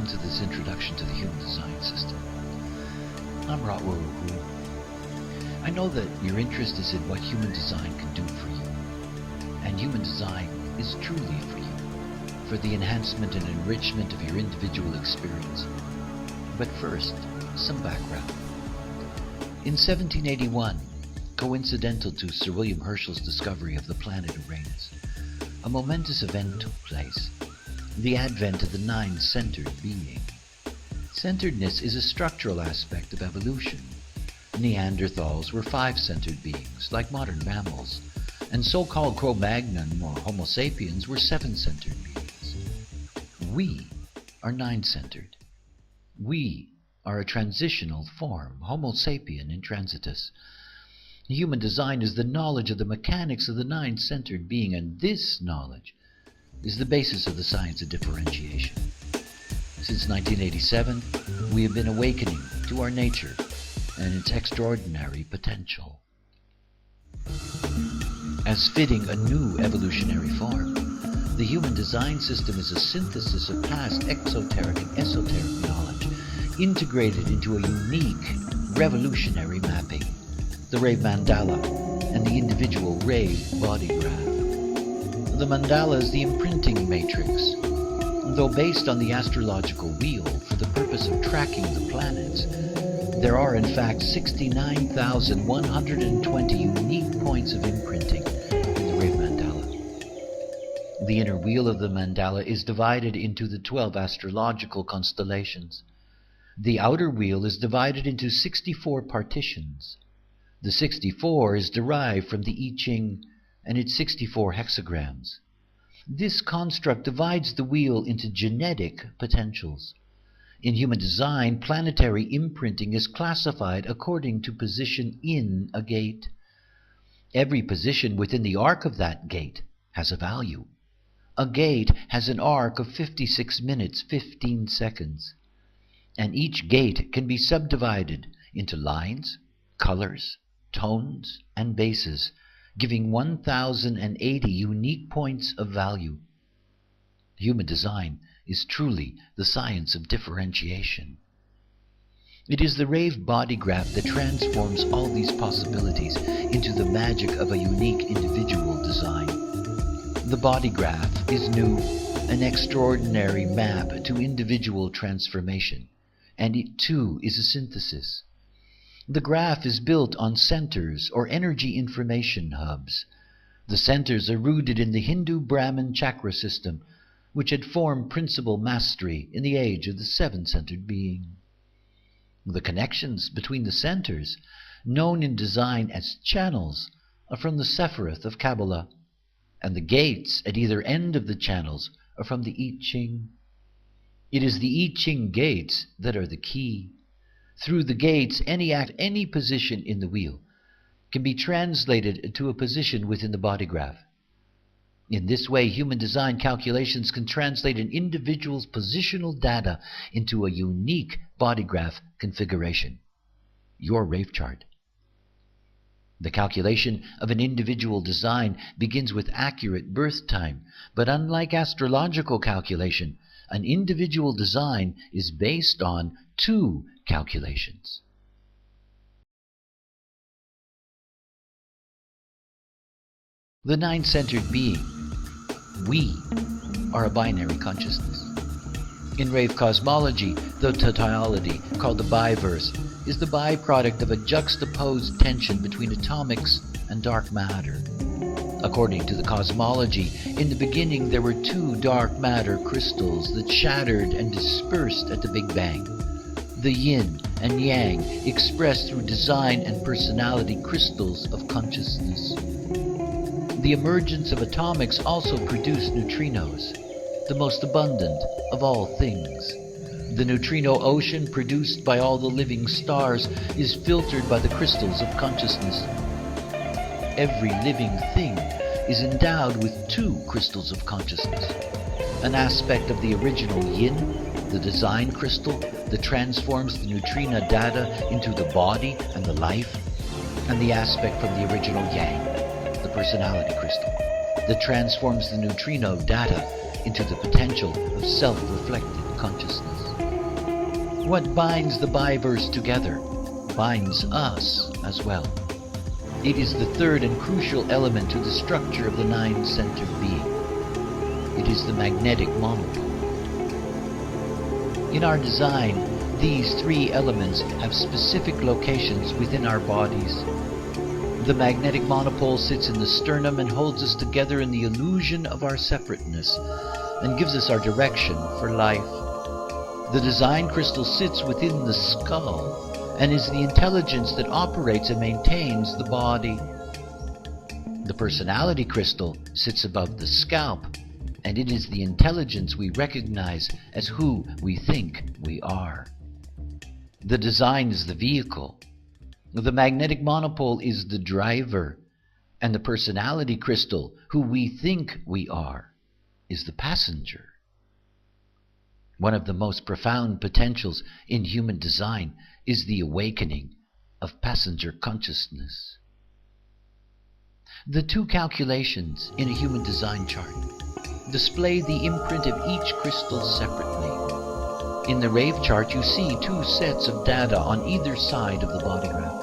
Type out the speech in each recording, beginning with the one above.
welcome to this introduction to the human design system. I'm Ratwaruhu. I know that your interest is in what human design can do for you, and human design is truly for you, for the enhancement and enrichment of your individual experience. But first, some background. In 1781, coincidental to Sir William Herschel's discovery of the planet Uranus, a momentous event took place, the advent of the nine-centered being. Centeredness is a structural aspect of evolution. Neanderthals were five-centered beings, like modern mammals, and so-called Cro-Magnon or Homo sapiens were seven-centered beings. We are nine-centered. We are a transitional form, Homo sapien intransitus. Human design is the knowledge of the mechanics of the nine-centered being, and this knowledge is the basis of the science of differentiation. Since 1987, we have been awakening to our nature and its extraordinary potential. As fitting a new evolutionary form, the human design system is a synthesis of past exoteric and esoteric knowledge, integrated into a unique, revolutionary mapping, the Rave Mandala and the individual Rave body graph. The mandala is the imprinting matrix. Though based on the astrological wheel for the purpose of tracking the planets, there are in fact 69,120 unique points of imprinting in the Rave Mandala. The inner wheel of the mandala is divided into the 12 astrological constellations. The outer wheel is divided into 64 partitions. The 64 is derived from the I Ching and its 64 hexagrams. This construct divides the wheel into genetic potentials. In human design, planetary imprinting is classified according to position in a gate. Every position within the arc of that gate has a value. A gate has an arc of 56 minutes, 15 seconds. And each gate can be subdivided into lines, colors, tones, and bases, giving 1,080 unique points of value. Human design is truly the science of differentiation. It is the Rave body graph that transforms all these possibilities into the magic of a unique individual design. The body graph is new, an extraordinary map to individual transformation, and it too is a synthesis. The graph is built on centers or energy information hubs. The centers are rooted in the Hindu Brahmin chakra system, which had formed principal mastery in the age of the seven-centered being. The connections between the centers, known in design as channels, are from the Sephiroth of Kabbalah, and the gates at either end of the channels are from the I Ching. It is the I Ching gates that are the key. Through the gates, any act, any position in the wheel can be translated to a position within the body graph. In this way, human design calculations can translate an individual's positional data into a unique body graph configuration, your Rave chart. The calculation of an individual design begins with accurate birth time, but unlike astrological calculation, an individual design is based on two calculations. The nine-centered being, we, are a binary consciousness. In Rave cosmology, the totality, called the biverse, is the byproduct of a juxtaposed tension between atomics and dark matter. According to the cosmology, in the beginning there were two dark matter crystals that shattered and dispersed at the Big Bang. The yin and yang expressed through design and personality crystals of consciousness. The emergence of atomics also produced neutrinos, the most abundant of all things. The neutrino ocean produced by all the living stars is filtered by the crystals of consciousness. Every living thing is endowed with two crystals of consciousness, an aspect of the original yin, the design crystal that transforms the neutrino data into the body and the life, and the aspect from the original yang, the personality crystal, that transforms the neutrino data into the potential of self-reflected consciousness. What binds the biverse together binds us as well. It is the third and crucial element to the structure of the nine-centered being. It is the magnetic monopole. In our design, these three elements have specific locations within our bodies. The magnetic monopole sits in the sternum and holds us together in the illusion of our separateness and gives us our direction for life. The design crystal sits within the skull and is the intelligence that operates and maintains the body. The personality crystal sits above the scalp, and it is the intelligence we recognize as who we think we are. The design is the vehicle. The magnetic monopole is the driver, and the personality crystal, who we think we are, is the passenger. One of the most profound potentials in human design is the awakening of passenger consciousness. The two calculations in a human design chart display the imprint of each crystal separately. In the rave chart, you see two sets of data on either side of the body graph.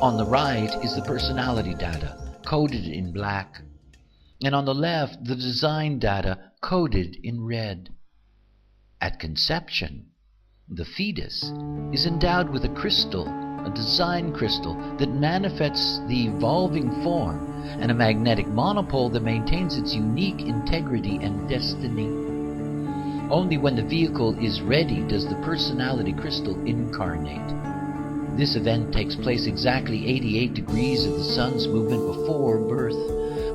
On the right is the personality data, coded in black, and on the left, the design data, coded in red. At conception, the fetus is endowed with a crystal, a design crystal that manifests the evolving form, and a magnetic monopole that maintains its unique integrity and destiny. Only when the vehicle is ready does the personality crystal incarnate. This event takes place exactly 88 degrees of the sun's movement before birth,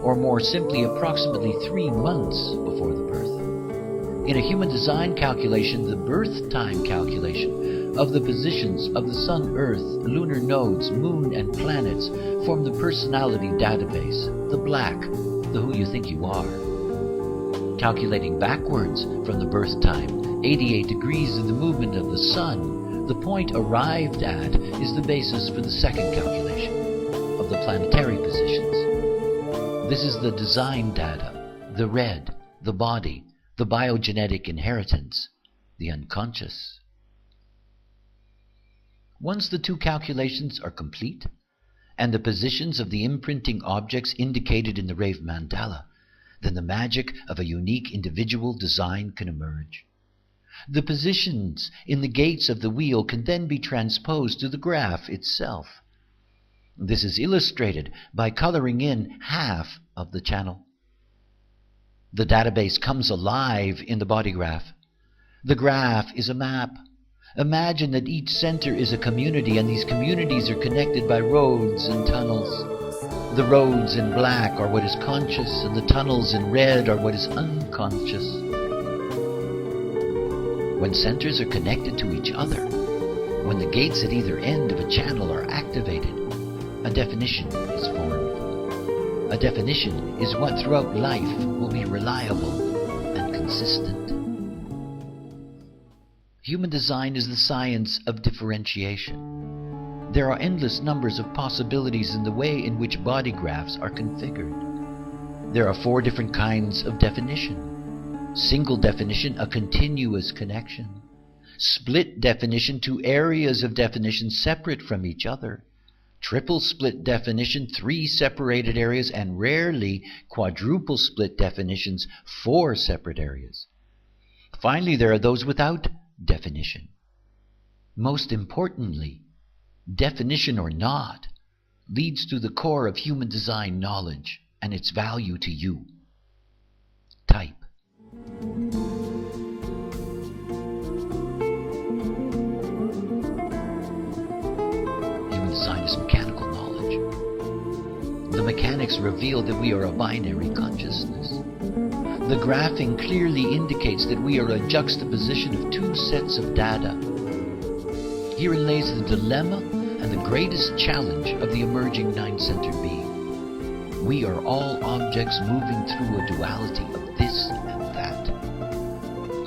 or more simply, approximately 3 months before the birth. In a human design calculation, the birth time calculation of the positions of the Sun, Earth, lunar nodes, moon, and planets form the personality database, the black, the who you think you are. Calculating backwards from the birth time, 88 degrees of the movement of the Sun, the point arrived at is the basis for the second calculation of the planetary positions. This is the design data, the red, the body, the biogenetic inheritance, the unconscious. Once the two calculations are complete, and the positions of the imprinting objects indicated in the rave mandala, then the magic of a unique individual design can emerge. The positions in the gates of the wheel can then be transposed to the graph itself. This is illustrated by coloring in half of the channel. The database comes alive in the body graph. The graph is a map. Imagine that each center is a community, and these communities are connected by roads and tunnels. The roads in black are what is conscious, and the tunnels in red are what is unconscious. When centers are connected to each other, when the gates at either end of a channel are activated, a definition is formed. A definition is what throughout life will be reliable and consistent. Human design is the science of differentiation. There are endless numbers of possibilities in the way in which body graphs are configured. There are 4 different kinds of definition. Single definition, a continuous connection. Split definition, 2 areas of definition separate from each other. Triple split definition, 3 separated areas, and rarely quadruple split definitions, 4 separate areas. Finally, there are those without definition. Most importantly, definition or not, leads to the core of human design knowledge and its value to you. Type. Design is mechanical knowledge. The mechanics reveal that we are a binary consciousness. The graphing clearly indicates that we are a juxtaposition of 2 sets of data. Herein lays the dilemma and the greatest challenge of the emerging nine-centered being. We are all objects moving through a duality of this and that.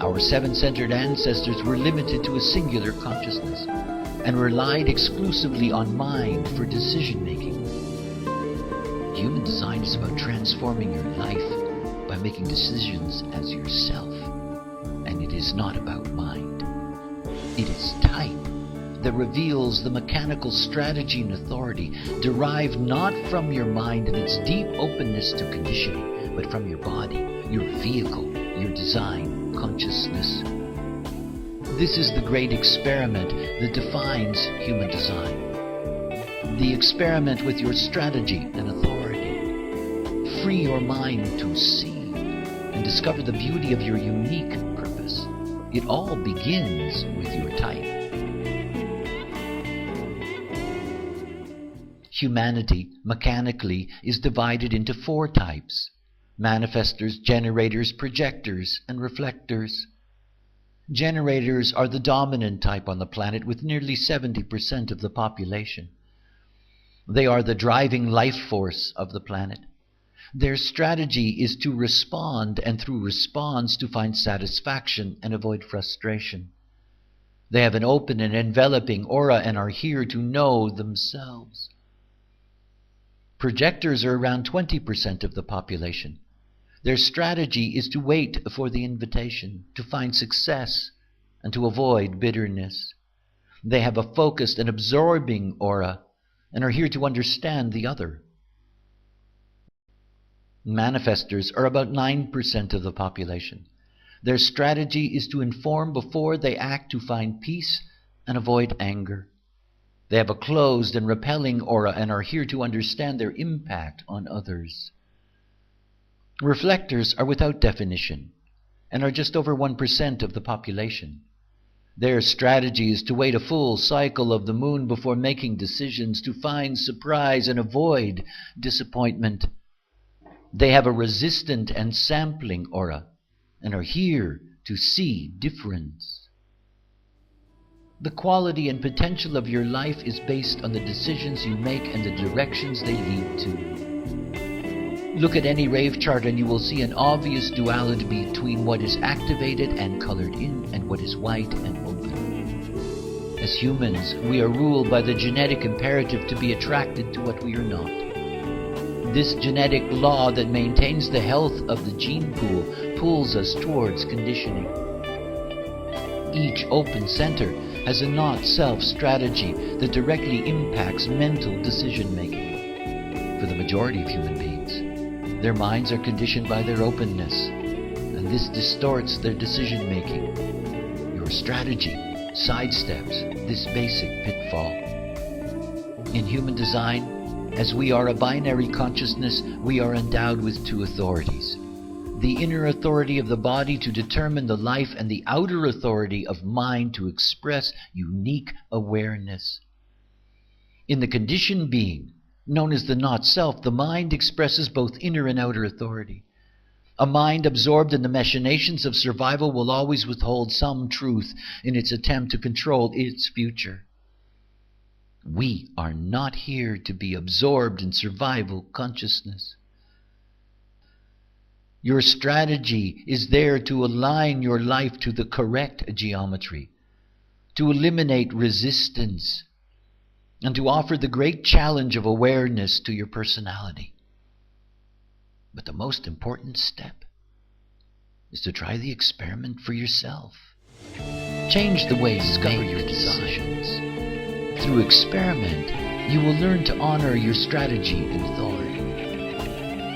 Our 7-centered ancestors were limited to a singular consciousness and relied exclusively on mind for decision-making. Human design is about transforming your life by making decisions as yourself, and it is not about mind. It is type that reveals the mechanical strategy and authority derived not from your mind and its deep openness to conditioning, but from your body, your vehicle, your design, consciousness. This is the great experiment that defines human design. The experiment with your strategy and authority. Free your mind to see and discover the beauty of your unique purpose. It all begins with your type. Humanity, mechanically, is divided into 4 types: manifestors, generators, projectors, and reflectors. Generators are the dominant type on the planet with nearly 70% of the population. They are the driving life force of the planet. Their strategy is to respond, and through response to find satisfaction and avoid frustration. They have an open and enveloping aura and are here to know themselves. Projectors are around 20% of the population. Their strategy is to wait for the invitation, to find success, and to avoid bitterness. They have a focused and absorbing aura and are here to understand the other. Manifestors are about 9% of the population. Their strategy is to inform before they act, to find peace and avoid anger. They have a closed and repelling aura and are here to understand their impact on others. Reflectors are without definition and are just over 1% of the population. Their strategy is to wait a full cycle of the moon before making decisions, to find surprise and avoid disappointment. They have a resistant and sampling aura and are here to see difference. The quality and potential of your life is based on the decisions you make and the directions they lead to. Look at any rave chart and you will see an obvious duality between what is activated and colored in and what is white and open. As humans, we are ruled by the genetic imperative to be attracted to what we are not. This genetic law that maintains the health of the gene pool pulls us towards conditioning. Each open center has a not-self strategy that directly impacts mental decision-making. For the majority of human beings, their minds are conditioned by their openness, and this distorts their decision-making. Your strategy sidesteps this basic pitfall. In human design, as we are a binary consciousness, we are endowed with 2 authorities. The inner authority of the body to determine the life, and the outer authority of mind to express unique awareness. In the conditioned being, known as the not-self, the mind expresses both inner and outer authority. A mind absorbed in the machinations of survival will always withhold some truth in its attempt to control its future. We are not here to be absorbed in survival consciousness. Your strategy is there to align your life to the correct geometry, to eliminate resistance, and to offer the great challenge of awareness to your personality. But the most important step is to try the experiment for yourself. Change the way you discover your decisions. Through experiment, you will learn to honor your strategy and authority.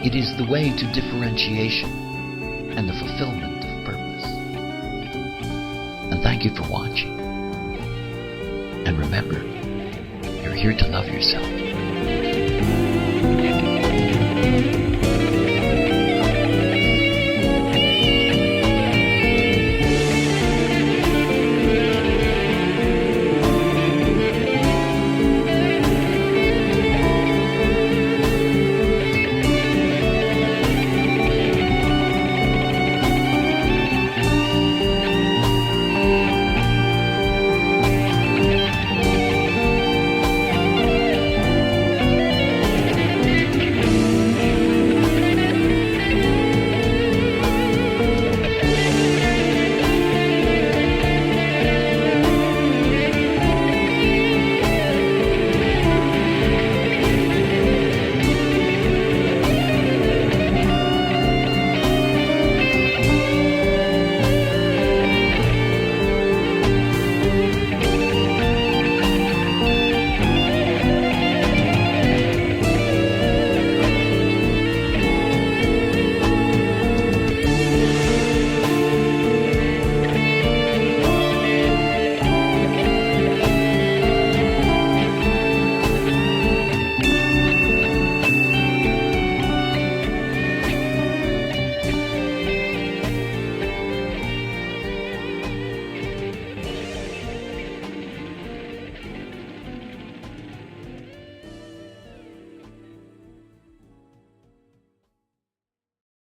It is the way to differentiation and the fulfillment of purpose. And thank you for watching. And remember, you're here to love yourself.